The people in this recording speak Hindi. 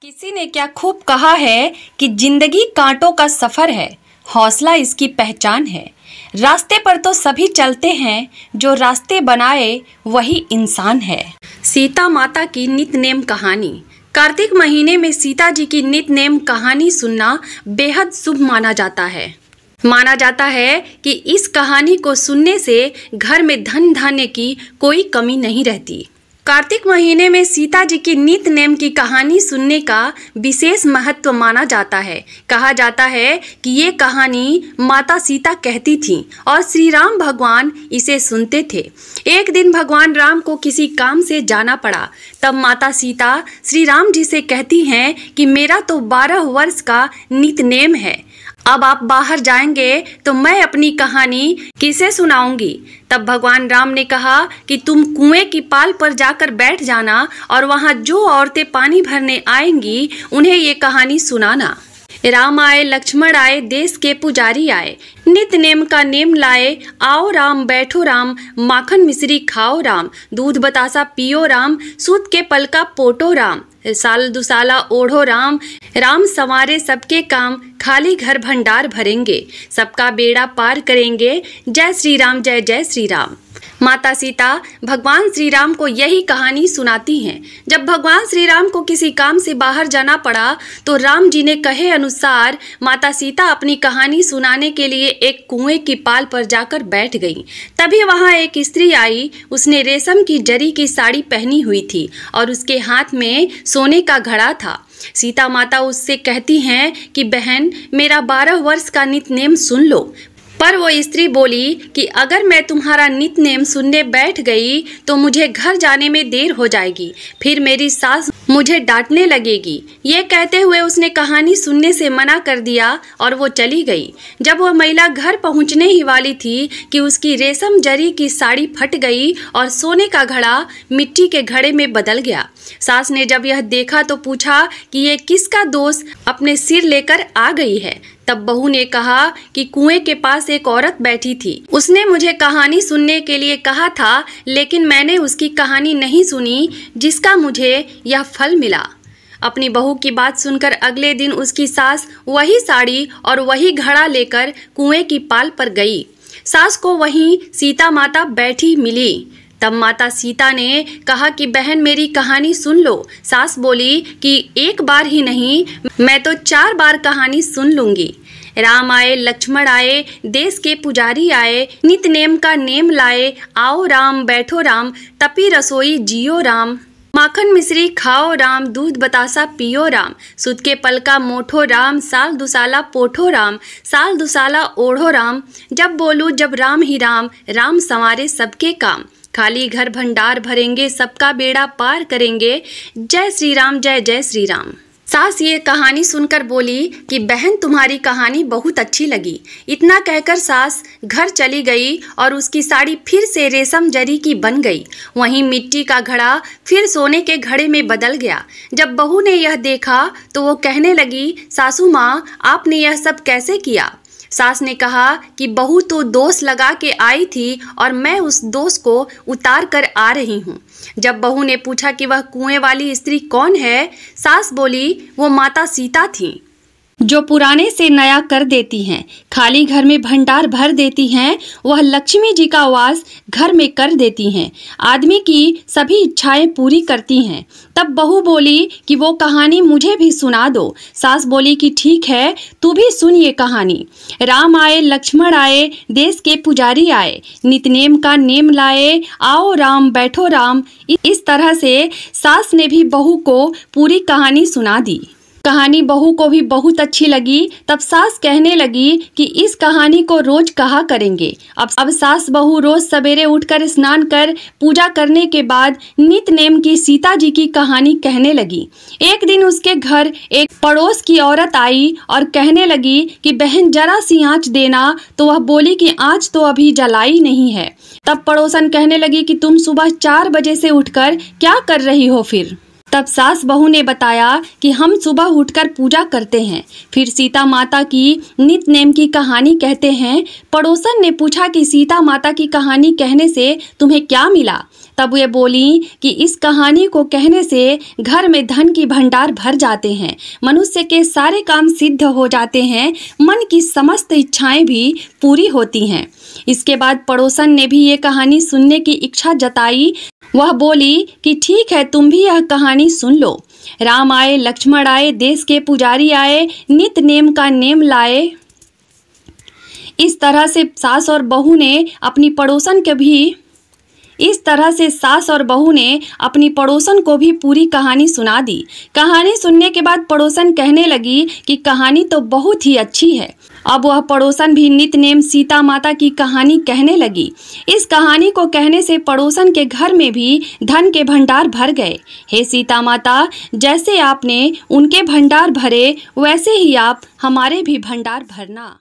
किसी ने क्या खूब कहा है कि जिंदगी कांटों का सफर है, हौसला इसकी पहचान है। रास्ते पर तो सभी चलते हैं, जो रास्ते बनाए वही इंसान है। सीता माता की नितनेम कहानी। कार्तिक महीने में सीता जी की नितनेम कहानी सुनना बेहद शुभ माना जाता है। माना जाता है कि इस कहानी को सुनने से घर में धन धान्य की कोई कमी नहीं रहती। कार्तिक महीने में सीता जी की नितनेम की कहानी सुनने का विशेष महत्व माना जाता है। कहा जाता है कि ये कहानी माता सीता कहती थीं और श्री राम भगवान इसे सुनते थे। एक दिन भगवान राम को किसी काम से जाना पड़ा। तब माता सीता श्री राम जी से कहती हैं कि मेरा तो 12 वर्ष का नितनेम है, अब आप बाहर जाएंगे तो मैं अपनी कहानी किसे सुनाऊंगी। तब भगवान राम ने कहा कि तुम कुएं की पाल पर जाकर बैठ जाना और वहां जो औरतें पानी भरने आएंगी उन्हें ये कहानी सुनाना। राम आए, लक्ष्मण आए, देश के पुजारी आए, नितनेम का नेम लाए, आओ राम बैठो राम, माखन मिश्री खाओ राम, दूध बतासा पियो राम, सूत के पल का पोटो राम, साल दुसाला ओढ़ो राम, राम संवारे सबके काम, खाली घर भंडार भरेंगे, सबका बेड़ा पार करेंगे, जय श्री राम जय जय श्री राम। माता सीता भगवान श्री राम को यही कहानी सुनाती हैं। जब भगवान श्री राम को किसी काम से बाहर जाना पड़ा तो राम जी ने कहे अनुसार माता सीता अपनी कहानी सुनाने के लिए एक कुएं की पाल पर जाकर बैठ गई। तभी वहां एक स्त्री आई। उसने रेशम की जरी की साड़ी पहनी हुई थी और उसके हाथ में सोने का घड़ा था। सीता माता उससे कहती हैं कि बहन, मेरा 12 वर्ष का नितनेम सुन लो। पर वो स्त्री बोली कि अगर मैं तुम्हारा नितनेम सुनने बैठ गई तो मुझे घर जाने में देर हो जाएगी, फिर मेरी सास मुझे डांटने लगेगी। ये कहते हुए उसने कहानी सुनने से मना कर दिया और वो चली गई। जब वह महिला घर पहुंचने ही वाली थी कि उसकी रेशम जरी की साड़ी फट गई और सोने का घड़ा मिट्टी के घड़े में बदल गया। सास ने जब यह देखा तो पूछा कि ये किसका दोष अपने सिर लेकर आ गई है। तब बहू ने कहा कि कुएं के पास एक औरत बैठी थी, उसने मुझे कहानी सुनने के लिए कहा था, लेकिन मैंने उसकी कहानी नहीं सुनी, जिसका मुझे यह फल मिला। अपनी बहू की बात सुनकर अगले दिन उसकी सास वही साड़ी और वही घड़ा लेकर कुएं की पाल पर गई। सास को वहीं सीता माता बैठी मिली। तब माता सीता ने कहा कि बहन, मेरी कहानी सुन लो। सास बोली कि एक बार ही नहीं, मैं तो 4 बार कहानी सुन लूंगी। राम आए, लक्ष्मण आए, देश के पुजारी आए, नितनेम का नेम लाए, आओ राम बैठो राम, तपी रसोई जियो राम, माखन मिश्री खाओ राम, दूध बतासा पियो राम, सुत के पल का मोठो राम, साल दुसाला पोठो राम, साल दुसाला ओढ़ो राम, जब बोलूं जब राम ही राम, राम संवारे सबके काम, खाली घर भंडार भरेंगे, सबका बेड़ा पार करेंगे, जय श्री राम जय जय श्री राम। सास ये कहानी सुनकर बोली कि बहन, तुम्हारी कहानी बहुत अच्छी लगी। इतना कहकर सास घर चली गई और उसकी साड़ी फिर से रेशम जरी की बन गई। वहीं मिट्टी का घड़ा फिर सोने के घड़े में बदल गया। जब बहू ने यह देखा तो वो कहने लगी, सासू माँ, आपने यह सब कैसे किया? सास ने कहा कि बहू तो दोष लगा के आई थी और मैं उस दोष को उतार कर आ रही हूँ। जब बहू ने पूछा कि वह कुएं वाली स्त्री कौन है, सास बोली, वो माता सीता थी, जो पुराने से नया कर देती हैं, खाली घर में भंडार भर देती हैं, वह लक्ष्मी जी का वास घर में कर देती हैं, आदमी की सभी इच्छाएं पूरी करती हैं। तब बहू बोली कि वो कहानी मुझे भी सुना दो। सास बोली कि ठीक है, तू भी सुन ये कहानी। राम आए, लक्ष्मण आए, देश के पुजारी आए, नितनेम का नेम लाए, आओ राम बैठो राम। इस तरह से सास ने भी बहू को पूरी कहानी सुना दी। कहानी बहू को भी बहुत अच्छी लगी। तब सास कहने लगी कि इस कहानी को रोज कहा करेंगे। अब सास बहू रोज सवेरे उठकर स्नान कर पूजा करने के बाद नितनेम की सीता जी की कहानी कहने लगी। एक दिन उसके घर एक पड़ोस की औरत आई और कहने लगी कि बहन, जरा सी आँच देना। तो वह बोली कि आँच तो अभी जलाई नहीं है। तब पड़ोसन कहने लगी कि तुम सुबह 4 बजे से उठकर क्या कर रही हो फिर? तब सास बहू ने बताया कि हम सुबह उठकर पूजा करते हैं, फिर सीता माता की नित नेम की कहानी कहते हैं। पड़ोसन ने पूछा कि सीता माता की कहानी कहने से तुम्हें क्या मिला? तब वे बोली कि इस कहानी को कहने से घर में धन की भंडार भर जाते हैं, मनुष्य के सारे काम सिद्ध हो जाते हैं, मन की समस्त इच्छाएं भी पूरी होती हैं। इसके बाद पड़ोसन ने भी ये कहानी सुनने की इच्छा जताई। वह बोली कि ठीक है, तुम भी यह कहानी सुन लो। राम आए, लक्ष्मण आए, देश के पुजारी आए, नित नेम का नेम लाए। इस तरह से सास और बहू ने अपनी पड़ोसन को भी पूरी कहानी सुना दी। कहानी सुनने के बाद पड़ोसन कहने लगी कि कहानी तो बहुत ही अच्छी है। अब वह पड़ोसन भी नित नेम सीता माता की कहानी कहने लगी। इस कहानी को कहने से पड़ोसन के घर में भी धन के भंडार भर गए। हे सीता माता, जैसे आपने उनके भंडार भरे, वैसे ही आप हमारे भी भंडार भरना।